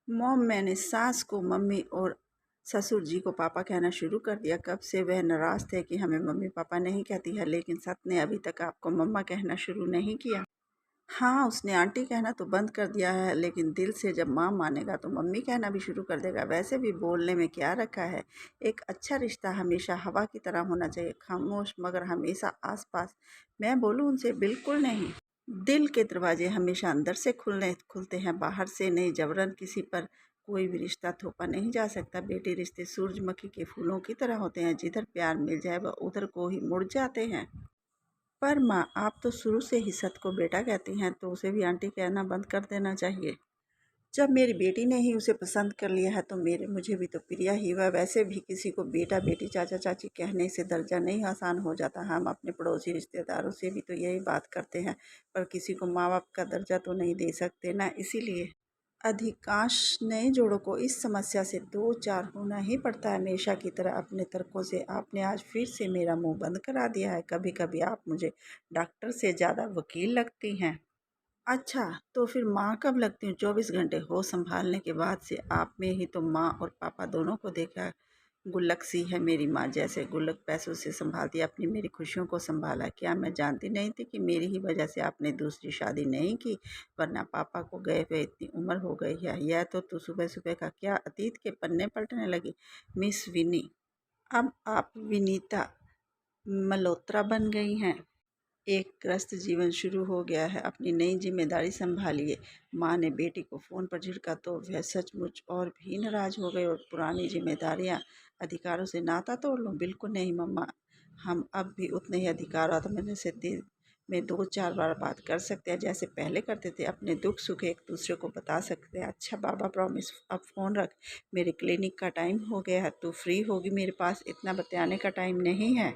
Mom, मैंने सास को मम्मी और ससुर जी को पापा कहना शुरू कर दिया। कब से वह नाराज़ थे कि हमें मम्मी पापा नहीं कहती है, लेकिन सत ने अभी तक आपको मम्मा कहना शुरू नहीं किया। हाँ, उसने आंटी कहना तो बंद कर दिया है, लेकिन दिल से जब माँ मानेगा तो मम्मी कहना भी शुरू कर देगा। वैसे भी बोलने में क्या रखा है। एक अच्छा रिश्ता हमेशा हवा की तरह होना चाहिए, खामोश मगर हमेशा आसपास। मैं बोलूँ उनसे, बिल्कुल नहीं। दिल के दरवाजे हमेशा अंदर से खुलते हैं, बाहर से नहीं। जबरन किसी पर कोई भी रिश्ता थोपा नहीं जा सकता। बेटे रिश्ते सूरजमुखी के फूलों की तरह होते हैं, जिधर प्यार मिल जाए वह उधर को ही मुड़ जाते हैं। पर माँ, आप तो शुरू से ही सत को बेटा कहती हैं, तो उसे भी आंटी कहना बंद कर देना चाहिए। जब मेरी बेटी ने ही उसे पसंद कर लिया है तो मेरे मुझे भी तो प्रिया ही हुआ। वैसे भी किसी को बेटा बेटी चाचा चाची कहने से दर्जा नहीं आसान हो जाता। हम अपने पड़ोसी रिश्तेदारों से भी तो यही बात करते हैं, पर किसी को माँ बाप का दर्जा तो नहीं दे सकते ना। इसीलिए अधिकांश नए जोड़ों को इस समस्या से दो चार होना ही पड़ता है। हमेशा की तरह अपने तर्कों से आपने आज फिर से मेरा मुंह बंद करा दिया है। कभी कभी आप मुझे डॉक्टर से ज़्यादा वकील लगती हैं। अच्छा, तो फिर माँ कब लगती हूँ? 24 घंटे हो संभालने के बाद से आप में ही तो माँ और पापा दोनों को देखा। गुल्लक सी है मेरी माँ, जैसे गुल्लक पैसों से संभालती है, अपनी मेरी खुशियों को संभाला। क्या मैं जानती नहीं थी कि मेरी ही वजह से आपने दूसरी शादी नहीं की? वरना पापा को गए हुए इतनी उम्र हो गई है। यह तो तू सुबह सुबह का क्या अतीत के पन्ने पलटने लगी। मिस विनी, अब आप विनीता मल्होत्रा बन गई हैं। एक ग्रस्त जीवन शुरू हो गया है, अपनी नई जिम्मेदारी संभालिए। माँ ने बेटी को फ़ोन पर झिड़का तो वह सचमुच और भी नाराज़ हो गई। और पुरानी जिम्मेदारियाँ, अधिकारों से नाता तोड़ लूँ? बिल्कुल नहीं मम्मा, हम अब भी उतने ही अधिकार और आत्मनिर्भर से दिन में दो चार बार बात कर सकते हैं, जैसे पहले करते थे। अपने दुख सुख एक दूसरे को बता सकते हैं। अच्छा बाबा, प्रॉमिस, अब फ़ोन रख। मेरे क्लिनिक का टाइम हो गया है, तू फ्री होगी? मेरे पास इतना बतियाने का टाइम नहीं है।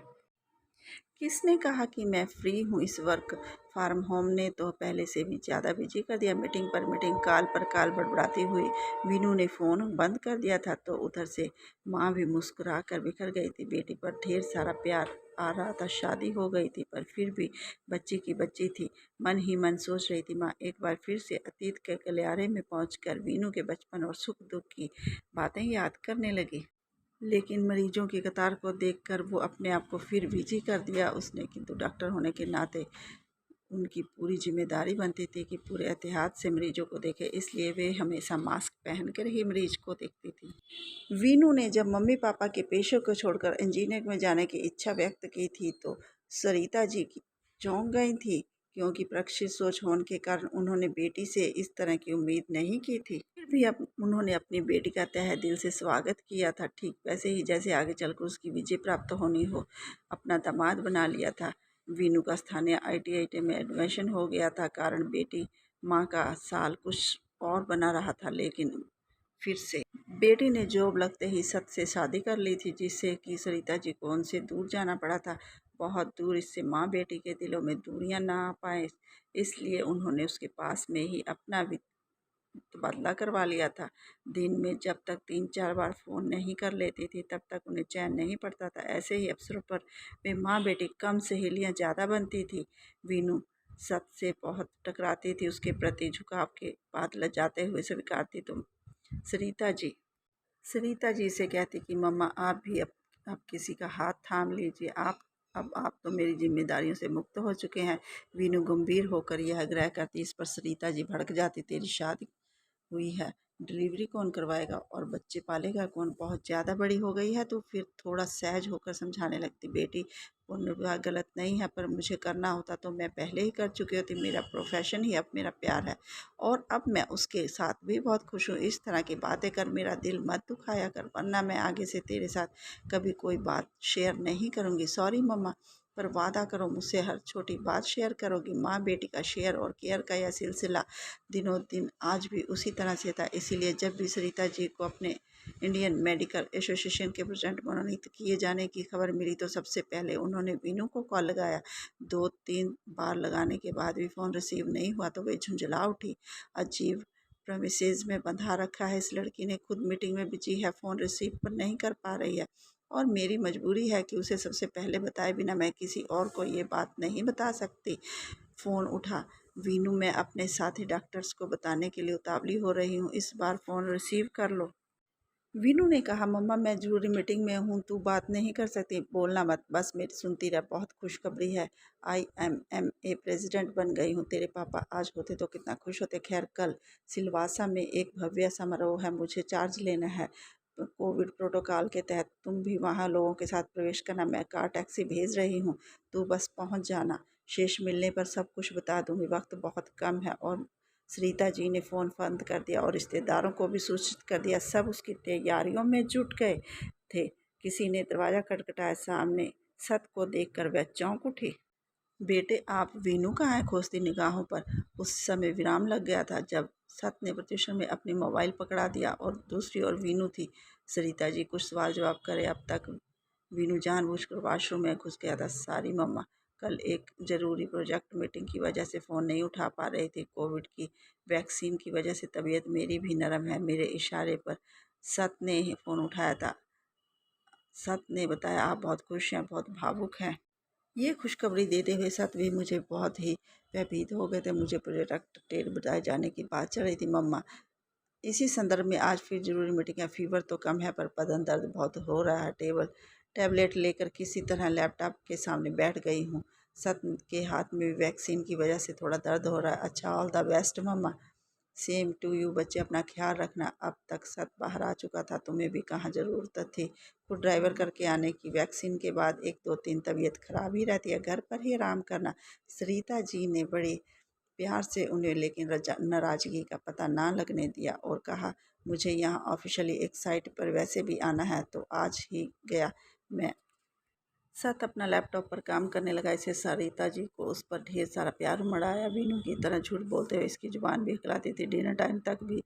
किसने कहा कि मैं फ्री हूँ? इस वर्क फ्रॉम होम ने तो पहले से भी ज़्यादा बिजी कर दिया। मीटिंग पर मीटिंग, कॉल पर कॉल बड़बड़ाती हुई वीनू ने फ़ोन बंद कर दिया था, तो उधर से माँ भी मुस्कुरा कर बिखर गई थी। बेटी पर ढेर सारा प्यार आ रहा था। शादी हो गई थी पर फिर भी बच्ची की बच्ची थी। मन ही मन सोच रही थी। माँ एक बार फिर से अतीत के गलियारे में पहुंचकर वीनू के बचपन और सुख दुख की बातें याद करने लगी। लेकिन मरीजों की कतार को देखकर वो अपने आप को फिर बिजी कर दिया उसने। किंतु डॉक्टर होने के नाते उनकी पूरी जिम्मेदारी बनती थी कि पूरे एहतियात से मरीजों को देखे, इसलिए वे हमेशा मास्क पहनकर ही मरीज को देखती थी। वीनू ने जब मम्मी पापा के पेशे को छोड़कर इंजीनियरिंग में जाने की इच्छा व्यक्त की थी तो सरिता जी की चौंक गई थी, क्योंकि प्रक्षित सोच होने के कारण उन्होंने बेटी से इस तरह की उम्मीद नहीं की थी। फिर भी अब उन्होंने अपनी बेटी का तहे दिल से स्वागत किया था, ठीक वैसे ही जैसे आगे चलकर उसकी विजय प्राप्त होनी हो। अपना दामाद बना लिया था। वीनू का स्थानीय IIT में एडमिशन हो गया था, कारण बेटी माँ का साल कुछ और बना रहा था। लेकिन फिर से बेटी ने जॉब लगते ही सत से शादी कर ली थी, जिससे कि सरिता जी को उनसे दूर जाना पड़ा था, बहुत दूर। इससे माँ बेटी के दिलों में दूरियां ना आ पाए, इसलिए उन्होंने उसके पास में ही अपना भी तबादला करवा लिया था। दिन में जब तक 3-4 बार फ़ोन नहीं कर लेती थी तब तक उन्हें चैन नहीं पड़ता था। ऐसे ही अवसरों पर वे माँ बेटी कम, सहेलियाँ ज़्यादा बनती थी। वीनू सत से बहुत टकराती थी, उसके प्रति झुकाव के बाद लजाते हुए स्वीकारती। तुम सरिता जी से कहती कि मम्मा आप भी अब किसी का हाथ थाम लीजिए। अब आप तो मेरी जिम्मेदारियों से मुक्त हो चुके हैं। वीनू गंभीर होकर यह आग्रह करती, इस पर सरिता जी भड़क जाती। तेरी शादी हुई है, डिलीवरी कौन करवाएगा और बच्चे पालेगा कौन? बहुत ज़्यादा बड़ी हो गई है। तो फिर थोड़ा सहज होकर समझाने लगती, बेटी पूर्ण विवाह गलत नहीं है, पर मुझे करना होता तो मैं पहले ही कर चुकी होती। मेरा प्रोफेशन ही अब मेरा प्यार है और अब मैं उसके साथ भी बहुत खुश हूँ। इस तरह की बातें कर मेरा दिल मत दुखाया कर, वरना मैं आगे से तेरे साथ कभी कोई बात शेयर नहीं करूँगी। सॉरी मम्मा, पर वादा करो मुझसे हर छोटी बात शेयर करोगी। माँ बेटी का शेयर और केयर का यह सिलसिला दिनों दिन आज भी उसी तरह से था। इसीलिए जब भी सरिता जी को अपने इंडियन मेडिकल एसोसिएशन के प्रेसिडेंट मनोनीत किए जाने की खबर मिली तो सबसे पहले उन्होंने वीनू को कॉल लगाया। 2-3 बार लगाने के बाद भी फ़ोन रिसीव नहीं हुआ तो वे झुंझला उठी। अजीब प्रेमिसेस में बंधा रखा है इस लड़की ने, खुद मीटिंग में बिजी है, फ़ोन रिसीव पर नहीं कर पा रही है और मेरी मजबूरी है कि उसे सबसे पहले बताए बिना मैं किसी और को ये बात नहीं बता सकती। फ़ोन उठा वीनू, मैं अपने साथी डॉक्टर्स को बताने के लिए उतावली हो रही हूँ, इस बार फ़ोन रिसीव कर लो। वीनू ने कहा, मम्मा मैं ज़रूरी मीटिंग में हूँ, तू बात नहीं कर सकती, बोलना मत, बस मेरी सुनती रह। बहुत खुशखबरी है, IMMA प्रेसिडेंट बन गई हूँ। तेरे पापा आज होते तो कितना खुश होते। खैर, कल सिलवासा में एक भव्य समारोह है, मुझे चार्ज लेना है। कोविड प्रोटोकॉल के तहत तुम भी वहाँ लोगों के साथ प्रवेश करना। मैं कार टैक्सी भेज रही हूँ, तू बस पहुँच जाना। शेष मिलने पर सब कुछ बता दूँगी, वक्त बहुत कम है। और सरिता जी ने फ़ोन बंद कर दिया और रिश्तेदारों को भी सूचित कर दिया। सब उसकी तैयारियों में जुट गए थे। किसी ने दरवाज़ा खटखटाया। सामने सत को देखकर वह चौंक उठी। बेटे, आप? वीनू कहाँ है? खोजती निगाहों पर उस समय विराम लग गया था जब सत ने प्रत्युषण में अपनी मोबाइल पकड़ा दिया और दूसरी ओर वीनू थी। सरिता जी कुछ सवाल जवाब करे अब तक वीनू जानबूझकर वॉशरूम में घुस गया था। सॉरी मम्मा, कल एक ज़रूरी प्रोजेक्ट मीटिंग की वजह से फ़ोन नहीं उठा पा रही थी। कोविड की वैक्सीन की वजह से तबीयत मेरी भी नरम है। मेरे इशारे पर सत ने ही फ़ोन उठाया था। सत ने बताया, आप बहुत खुश हैं, बहुत भावुक हैं। ये खुशखबरी देते हुए सत भी मुझे बहुत ही भयभीत हो गए थे। मुझे प्रोजेक्ट टेर बताए जाने की बात चल रही थी मम्मा। इसी संदर्भ में आज फिर जरूरी मीटिंग है। फीवर तो कम है पर बदन दर्द बहुत हो रहा है। टैबलेट लेकर किसी तरह लैपटॉप के सामने बैठ गई हूँ। सत के हाथ में भी वैक्सीन की वजह से थोड़ा दर्द हो रहा है। अच्छा, ऑल द बेस्ट मम्मा। सेम टू यू बच्चे, अपना ख्याल रखना। अब तक सत बाहर आ चुका था, तुम्हें भी कहाँ ज़रूरत थी खुद ड्राइवर करके आने की। वैक्सीन के बाद 1 2 दिन तबीयत खराब ही रहती है, घर पर ही आराम करना। सरिता जी ने बड़े प्यार से उन्हें लेकिन नाराज़गी का पता ना लगने दिया और कहा, मुझे यहाँ ऑफिशियली एक साइट पर वैसे भी आना है तो आज ही गया मैं। सत अपना लैपटॉप पर काम करने लगा। इसे सरिता जी को उस पर ढेर सारा प्यार उमड़ आया। वीनू की तरह झूठ बोलते हुए इसकी जुबान भी हिलाती थी। डिनर टाइम तक भी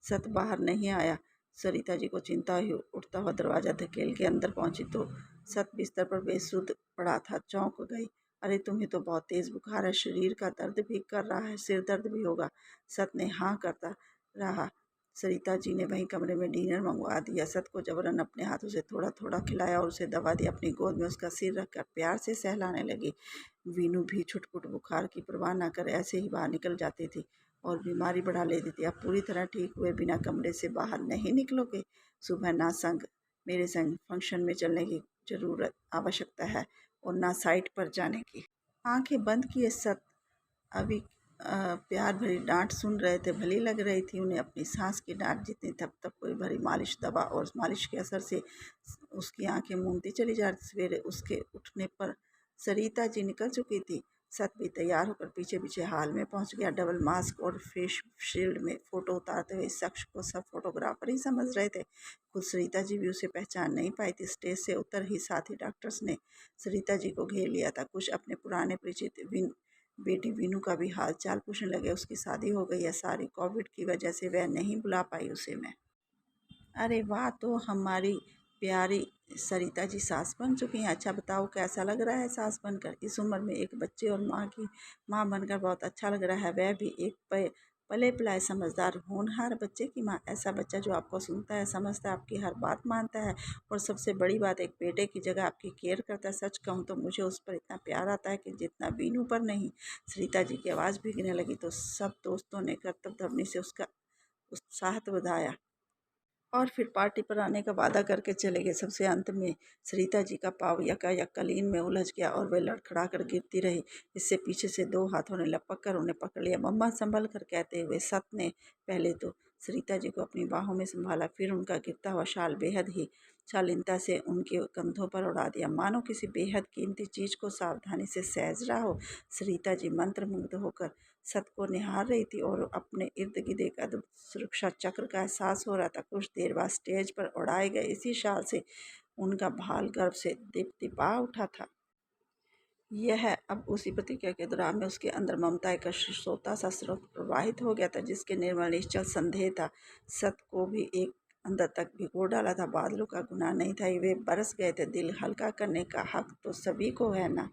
सत बाहर नहीं आया। सरिता जी को चिंता हुई। उठता हुआ दरवाज़ा धकेल के अंदर पहुंची तो सत बिस्तर पर बेसुध पड़ा था। चौंक गई। अरे, तुम्हें तो बहुत तेज़ बुखार है, शरीर का दर्द भी कर रहा है, सिर दर्द भी होगा। सत ने हाँ करता रहा। सरिता जी ने वहीं कमरे में डिनर मंगवा दिया। सत को जबरन अपने हाथों से थोड़ा थोड़ा खिलाया और उसे दवा दी। अपनी गोद में उसका सिर रखकर प्यार से सहलाने लगी। वीनू भी छुटपुट बुखार की परवाह न कर ऐसे ही बाहर निकल जाती थी और बीमारी बढ़ा लेती थी। अब पूरी तरह ठीक हुए बिना कमरे से बाहर नहीं निकलोगे। सुबह ना मेरे संग फंक्शन में चलने की जरूरत आवश्यकता है और ना साइट पर जाने की। आंखें बंद किए सत अभी प्यार भरी डांट सुन रहे थे। भली लग रही थी उन्हें अपनी सांस की डांट जितनी थप थप कोई भरी मालिश। दवा और मालिश के असर से उसकी आंखें मूंदती चली जा रही। सवेरे उसके उठने पर सरिता जी निकल चुकी थी। सत भी तैयार होकर पीछे पीछे हाल में पहुंच गया। डबल मास्क और फेस शील्ड में फोटो उतारते हुए इस शख्स को सब फोटोग्राफर ही समझ रहे थे। खुद सरिता जी भी उसे पहचान नहीं पाई थी। स्टेज से उतर ही साथी डॉक्टर्स ने सरिता जी को घेर लिया था। कुछ अपने पुराने परिचित बेटी वीनू का भी हाल चाल पूछने लगे। उसकी शादी हो गई है, सारी कोविड की वजह से वह नहीं बुला पाई उसे मैं। अरे वाह, तो हमारी प्यारी सरिता जी सास बन चुकी हैं। अच्छा बताओ, कैसा लग रहा है सास बनकर? इस उम्र में एक बच्चे और माँ बनकर बहुत अच्छा लग रहा है। वह भी एक पले पलाए समझदार होनहार बच्चे की माँ। ऐसा बच्चा जो आपको सुनता है, समझता है, आपकी हर बात मानता है और सबसे बड़ी बात, एक बेटे की जगह आपकी केयर करता है। सच कहूँ तो मुझे उस पर इतना प्यार आता है कि जितना बीनू पर नहीं। सरिता जी की आवाज़ भीगने लगी तो सब दोस्तों ने करतब ध्वनि से उसका उत्साह बढ़ाया और फिर पार्टी पर आने का वादा करके चले गए। सबसे अंत में सरिता जी का पाँव यकायक में उलझ गया और वे लड़खड़ा कर गिरती रही। इससे पीछे से 2 हाथों ने लपक कर उन्हें पकड़ लिया। मम्मा, संभल कर, कहते हुए सत ने पहले तो सरिता जी को अपनी बाहों में संभाला, फिर उनका गिरता हुआ शाल बेहद ही शालीनता से उनके कंधों पर उड़ा दिया, मानो किसी बेहद कीमती चीज को सावधानी से सहज रहा हो। सरिता जी मंत्रमुग्ध होकर सत को निहार रही थी और अपने इर्द गिर्द एक अद्भुत सुरक्षा चक्र का एहसास हो रहा था। कुछ देर बाद स्टेज पर उड़ाए गए इसी शाल से उनका भाल गर्व से दिपदिपा उठा था। यह अब उसी प्रतिक्रिया के दौरान में उसके अंदर ममता का सोता सा स्रोत प्रवाहित हो गया था, जिसके निर्मल निश्चल संदेह था। सत को भी एक अंदर तक भिगो डाला था। बादलों का गुनाह नहीं था, वे बरस गए थे। दिल हल्का करने का हक तो सभी को है ना।